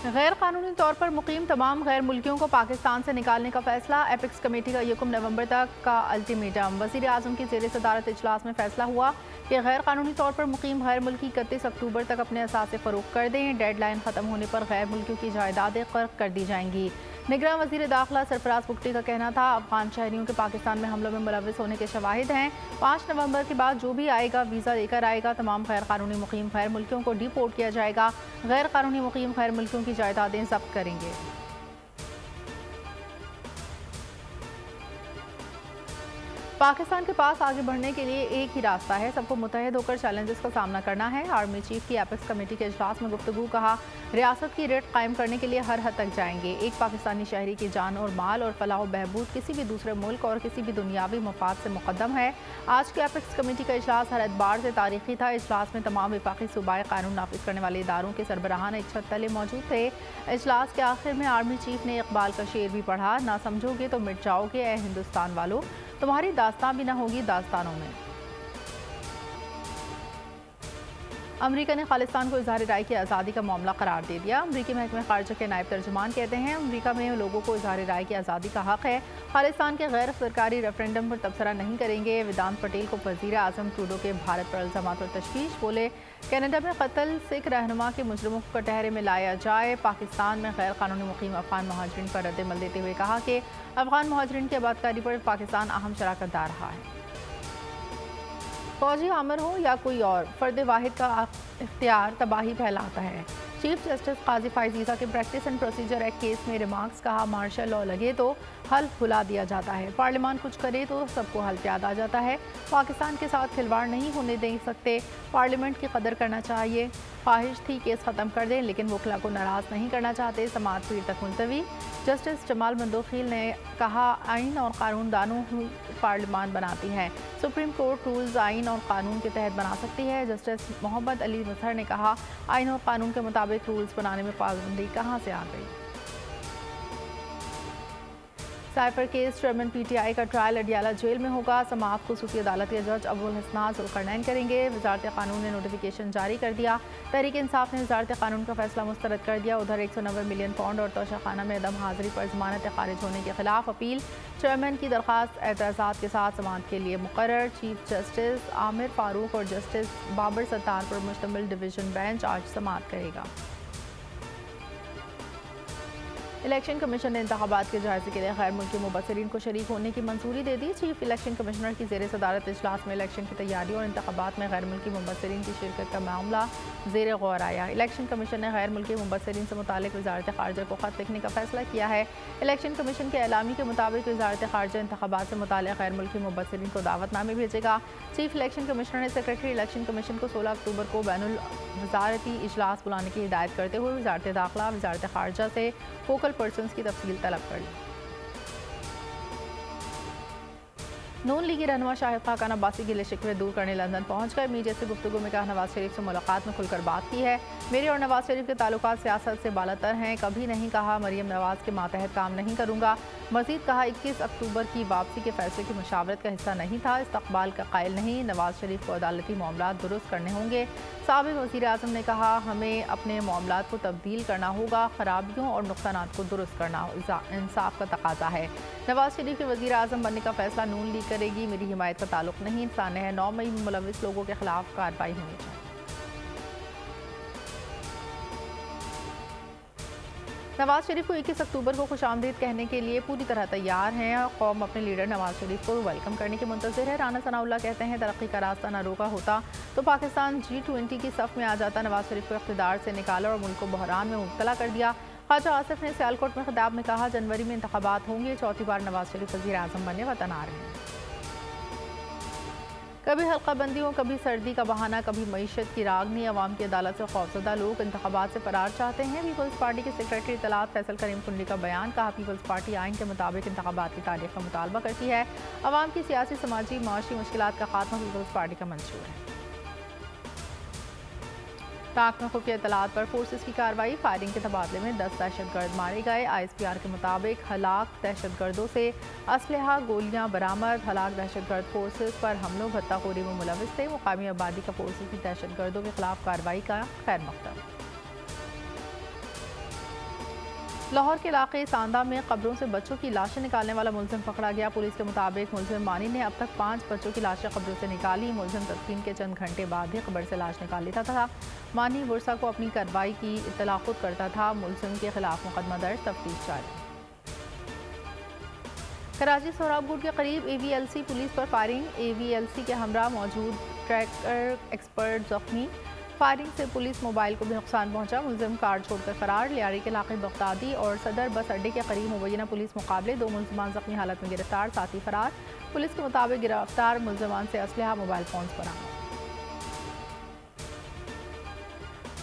गैर कानूनी तौर पर मुकीम तमाम गैर मुल्कियों को पाकिस्तान से निकालने का फैसला। एपिक्स कमेटी का 1 नवंबर तक का अल्टीमेटम। वज़ीर आज़म की ज़ेर सदारत इजलास में फैसला हुआ कि गैर कानूनी तौर पर मुकीम गैर मुल्की 31 अक्टूबर तक अपने असासे फ़रोख्त कर दें। डेडलाइन ख़त्म होने पर गैर मुल्कियों की जायदादें क़र्क कर दी जाएंगी। निगरान वज़ीर दाखिला सरफराज बुगटी का कहना था, अफगान शहरियों के पाकिस्तान में हमलों में मुलव्वस होने के शवाहिद हैं। 5 नवंबर के बाद जो भी आएगा वीज़ा लेकर आएगा। तमाम गैर कानूनी मुकीम गैर मुल्कियों को डिपोर्ट किया जाएगा। गैर कानूनी मुकीम गैर मुल्कियों की जायदादें जब्त करेंगे। पाकिस्तान के पास आगे बढ़ने के लिए एक ही रास्ता है, सबको मुत्तहिद होकर चैलेंजेस का सामना करना है। आर्मी चीफ की एपिक्स कमेटी के इजलास में गुफ्तगू। कहा, रियासत की रेट कायम करने के लिए हर हद तक जाएंगे। एक पाकिस्तानी शहरी की जान और माल और फलाह और बहबूद किसी भी दूसरे मुल्क और किसी भी दुनियावी मफाद से मुकद्दम है। आज की एपिक्स कमेटी का इजलास हर एतबार से तारीखी था। इजलास में तमाम वफाकी सूबाई कानून नाफिज करने वाले इदारों के सरबराहान एक छत तले मौजूद थे। इजलास के आखिर में आर्मी चीफ ने इकबाल का शेर भी पढ़ा, ना समझोगे तो मिट जाओगे ए हिंदुस्तान वालों, तुम्हारी दास्तां भी ना होगी दास्तानों में। अमरीका ने खालिस्तान को इजहार राय की आज़ादी का मामला करार दे दिया। अमरीकी महकमे खारजा के नायब तर्जुमान कहते हैं, अमरीका में लोगों को इजहार राय की आज़ादी का हक है। खालिस्तान के गैर सरकारी रेफरेंडम पर तबसरा नहीं करेंगे। वेदांत पटेल को वज़ीर आज़म ट्रूडो के भारत पर इल्ज़ामात पर तशवीश। बोले, कनाडा में कत्ल सिख रहनुमा के मुजरिमों को कटहरे में लाया जाए। पाकिस्तान में गैर कानूनी मुकीम अफगान महाजरीन पर रद्दमल देते हुए कहा कि अफगान महाजरीन की आबादकारी पर पाकिस्तान अहम शराकतदार रहा है। फौजी आमिर हो या कोई और, फ़र्द वाहिद का इख्तियार तबाही फैलाता है। चीफ जस्टिस काजी फाइजीज़ा के practice and procedure act case में रिमार्क्स। कहा, मार्शल लॉ लगे तो हल्फ भुला दिया जाता है, पार्लियामान कुछ करे तो सबको हल्फ याद आ जाता है। पाकिस्तान के साथ खिलवाड़ नहीं होने दे सकते, पार्लियामेंट की कदर करना चाहिए। ख्वाहिश थी केस ख़त्म कर दें, लेकिन वकला को नाराज़ नहीं करना चाहते। समाअत पीर तक मुलतवी। जस्टिस जमाल मंदोखील ने कहा, आइन और कानून दानों ही पार्लियामान बनाती है। सुप्रीम कोर्ट रूल्स आइन और कानून के तहत बना सकती है। जस्टिस मोहम्मद अली मजहर ने कहा, आइन और कानून के मुताबिक रूल्स बनाने में पाबंदी कहाँ से आ गई। साइफर केस चेयरमैन पीटीआई का ट्रायल अडियाला जेल में होगा। समाअत खुसूसी अदालत के जज अबुल हसनान जुल्करनैन करेंगे। वजारत कानून ने नोटिफिकेशन जारी कर दिया। तहरीक इंसाफ ने वजारत कानून का फैसला मुस्तरद कर दिया। उधर 190 मिलियन पाउंड और तोशाखाना में अदम हाजिरी पर जमानत खारिज होने के खिलाफ अपील। चेयरमैन की दरख्वास्त एतराज़ात के साथ समाअत के लिए मुकर्रर। चीफ जस्टिस आमिर फारूक और जस्टिस बाबर सत्तार पर मुश्तमिल डिवीजन बेंच आज समाअत करेगा। इलेक्शन कमीशन ने इंतखाबात के जायजे के लिए गैर मुल्की मुबसरीन को शरीक होने की मंजूरी दे दी। चीफ इलेक्शन कमिश्नर की ज़ेर सदारत इजलास में इलेक्शन की तैयारी और इंतखाबात में गैर मुल्की मुबसरीन की शिरकत का मामला ज़ेर गौर आया। इलेक्शन कमीशन ने गैर मुल्की मुबसरीन से मुतालिक वजारत खारजा को खत लिखने का फैसला किया है। इलेक्शन कमीशन के एलामी के मुताबिक वजारत खारजा इंतखाबात से मुतालिक गैर मुल्की मुबसरीन को दावतनामे भेजेगा। चीफ इलेक्शन कमिश्नर ने सेक्रेटरी इलेक्शन कमीशन को 16 अक्टूबर को बैनुल वजारती इजलास बुलाने की हिदायत करते हुए वजारत दाखिला वजारत खारजा से फोकल पर्सन्स की तफसील तलब कर ली। नून लीगी रहनुमा शाहिद खाकान अब्बासी गिले शिकवे दूर करने लंदन पहुंच गए। मीडिया से गुफ्तगू में कहा, नवाज शरीफ से मुलाकात में खुलकर बात की है। मेरे और नवाज शरीफ के ताल्लुकात सियासत से बालातर हैं। कभी नहीं कहा मरियम नवाज के मातहत काम नहीं करूंगा। मजीद कहा, 21 अक्टूबर की वापसी के फैसले की मुशावरत का हिस्सा नहीं था, इस्तकबाल का कायल नहीं। नवाज शरीफ को अदालती मामलात दुरुस्त करने होंगे। साबिक वज़ीर आज़म ने कहा, हमें अपने मामलात को तब्दील करना होगा, खराबियों और नुकसानात को दुरुस्त करना इंसाफ का तकाजा है। नवाज शरीफ के वज़ीर आज़म बनने का फैसला नून लीग करेगी, मेरी हिमायत का ताल्लुक नहीं। इंसान है 9 मई में मुलविस लोगों के खिलाफ कार्रवाई होनी चाहिए। नवाज शरीफ को 21 अक्टूबर को खुशामदीद कहने के लिए पूरी तरह तैयार हैं। कौम अपने लीडर नवाज शरीफ को वेलकम करने के मुंतज़िर है। राना सनाउल्लाह कहते हैं, तरक्की का रास्ता ना रोका होता तो पाकिस्तान G20 की सफ़ में आ जाता। नवाज शरीफ को इक़्तिदार से निकाला और मुल्क को बहरान में मुब्तला कर दिया। ख्वाजा आसिफ ने सियालकोट में खिताब में कहा, जनवरी में इंतखाबात होंगे, चौथी बार नवाज शरीफ वज़ीर आज़म बनने वतन आ रहे हैं। कभी हल्का बंदी हो, कभी सर्दी का बहाना, कभी मईशत की रागनी। अवाम की अदालत से खौफजदा लोग इंतखाबात से फरार चाहते हैं। पीपल्स पार्टी के सेक्रेटरी इत्तलात फैसल करीम कुंडी का बयान। कहा, पीपल्स पार्टी आइन के मुताबिक इंतखाबात की तारीख का मुतालबा करती है। अवाम की सियासी, समाजी, माशी मुश्किलात का खात्मा पीपल्स पार्टी का मंशूर है। ताक में खुफिया इत्तलात पर फोर्सेस की कार्रवाई। फायरिंग के तबादले में 10 दहशतगर्द मारे गए। ISPR के मुताबिक हलाक दहशतगर्दों से असलहा, गोलियां बरामद। हलाक दहशतगर्द फोर्सेस पर हमलों भत्ताखोरी में मुलविस थे। मुकामी आबादी का फोर्सेस की दहशतगर्दों के खिलाफ कार्रवाई का खैर मकदम। लाहौर के इलाके सांदा में कब्रों से बच्चों की लाशें निकालने वाला मुलजिम पकड़ा गया। पुलिस के मुताबिक मुलजिम मानी ने अब तक 5 बच्चों की लाशें कब्रों से निकाली। मुलजिम तदफीन के चंद घंटे बाद ही कब्र से लाश निकाल लेता था। मानी वर्षा को अपनी कार्रवाई की इत्तला खुद करता था। मुलजिम के खिलाफ मुकदमा दर्ज, तफ्तीश जारी। कराची सोहराबगुड के करीब AVLC पुलिस पर फायरिंग। AVLC के हमरा मौजूद ट्रैकर एक्सपर्ट जख्मी। फायरिंग से पुलिस मोबाइल को भी नुकसान पहुंचा। मुलजिम कार छोड़कर फरार। लियारी के इलाके बगदादी और सदर बस अड्डे के करीब मुबैना पुलिस मुकाबले। 2 मुलजमान जख्मी हालत में गिरफ्तार, साथी फरार। पुलिस के मुताबिक गिरफ्तार मुलजमान से असलहा, मोबाइल फोन बरामद।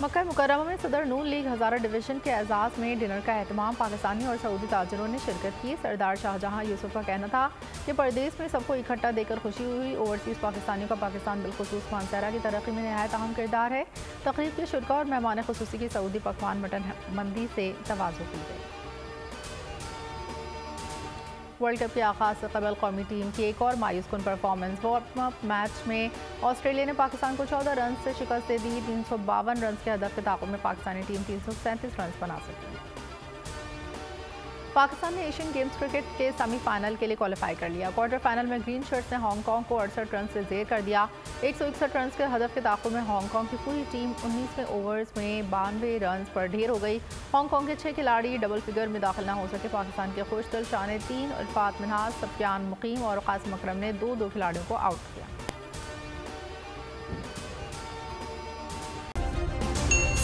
मक्का मुकर्रमा में सदर नून लीग हज़ारा डिवीज़न के एजाज़ में डिनर का एहतमाम पाकिस्तानी और सऊदी ताजरों ने शिरकत की। सरदार शाहजहां यूसुफ का कहना था कि परदेश में सबको इकट्ठा देकर खुशी हुई। ओवरसीज़ पाकिस्तानियों का पाकिस्तान बिलखुसूस मानसरा की तरक्की में नहायत अहम किरदार है। तकरीब के शुरा और मेहमान खुसूसी की सऊदी पकवान मटन मंदी से तवाज़ुन की गई। वर्ल्ड कप के आगाज़ से कबल कौमी टीम की एक और मायूस कुन परफॉर्मेंस। वार्म अप मैच में ऑस्ट्रेलिया ने पाकिस्तान को 14 रन से शिकस्त दे दी। 352 रन के हदफ के ताक़ुब में पाकिस्तानी टीम 337 रन बना सकी। पाकिस्तान ने एशियन गेम्स क्रिकेट के सेमीफाइनल के लिए क्वालिफाई कर लिया। क्वार्टर फाइनल में ग्रीन शर्ट्स ने हांगकांग को 68 रन से ज़ेर कर दिया। 161 रन के हदफ के ताक़ुब में हांगकांग की पूरी टीम 19वें ओवर्स में 92 रन पर ढेर हो गई। हांगकांग के 6 खिलाड़ी डबल फिगर में दाखिल न हो सके। पाकिस्तान के खुशदिल शाह ने 3, इरफात मिन्हाज, सफियान मुकीम और कासिम अकरम ने 2 खिलाड़ियों को आउट किया।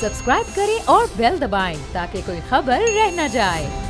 सब्सक्राइब करें और बेल दबाएं ताकि कोई खबर रह न जाए।